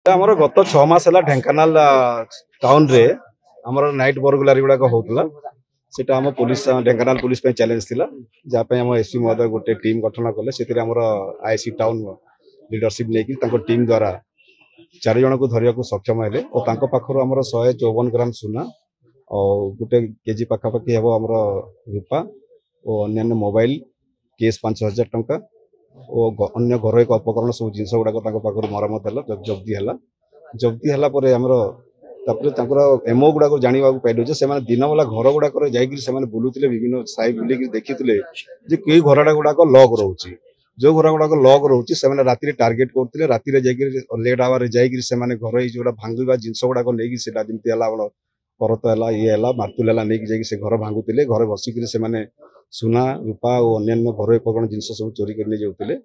आमर गत 6 मास है ढेंकानाल टाउन रे आमर नाइट बरगुलारी गुड़ाक होता सेटा आम पुलिस ढेंकानाल पुलिस चैलेंज थिला जहाँ आम एसपी महोदय गोटे टीम गठन कले से आईसी टाउन लीडरशिप लेकिन टीम द्वारा 4 जन को धरिया सक्षम है और पाखर आमर 154 ग्राम सुना और गोटे केजी पाखापाखि हम आमर रूपा और अन्य मोबाइल केस 5000 टंका और अन्य घर एक उपकरण सब जिन गुड़ाक मरम्मत है जब्दी है एमओ गुड़ाक जानवा पाइलु से दिन वाला घर गुड़ाक बुलूले विभिन्न साई बुल देखी कई घर गुड़ाक लॉक रोचे जो घर गुड़ाक लॉक रोचे से राति टार्गेट करते राति लेट आवर जाकर घर जो भांगा जिनस गुड़ाक नहीं जमी परत है ये मार्तुल है नहीं से घर भांगुले घर बसिक सुना रूपा और अन्य घर उपकरण जिन सब चोरी कर जाते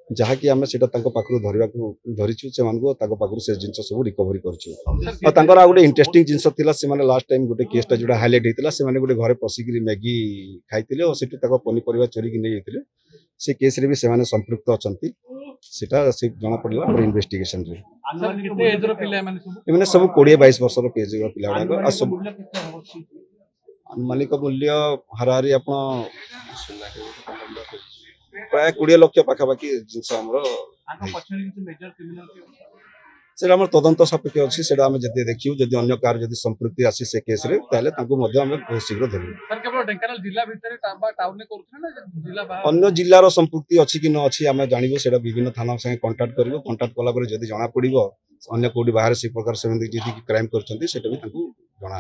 जहाँकि आम से धरीचु से से जिन सब रिकवरी कर गोटे इंटरेस्टिंग जिनस लास्ट टाइम गोटे केसटा जो हाईलाइट होता है गोटे घर पशिक मैगी खाई और पनीपरिया चोरी नहीं जाते से केस रे भी से संपृक्त अच्छा से जना पड़ा इन्वेस्टिगेशन सब 20-22 वर्ष पेज पिला सब अनुमानिक मूल्य हाराहारी आप प्राय 20 लाख पाखापाखि जिनस तदंत सापेक्ष अच्छी से देखिए जदि अन्य कार जदि संपृक्ति आसी से केस रे बहुत शीघ्र धरू अन्य जिलार संपृक्ति अच्छी कि न अच्छी आम जानव से विभिन्न थाना संगे कंटाक्ट कर कंटाक्ट कलापर जदि जना पड़ो अन्य कौटी बाहर से प्रकार से क्राइम कर जना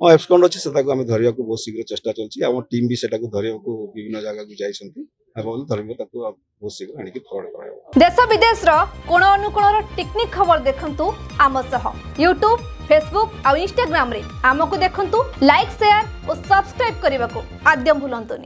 हाँ एब्सकॉन्ड अच्छी से धरिया बहुत शीघ्र चेष्टा चलती आम टीम भी धरिया विभिन्न जगह को जाइछंती बहुत शीघ्र आनिक फरवर्ड कराइबो। देश विदेश कोण अनुकोण टेक्निक खबर देखंतु आम सह यूट्यूब फेसबुक और इंस्टाग्राम रे आमको देखंतु लाइक शेयर और सब्सक्राइब करने को आद्य भूलंतुनि।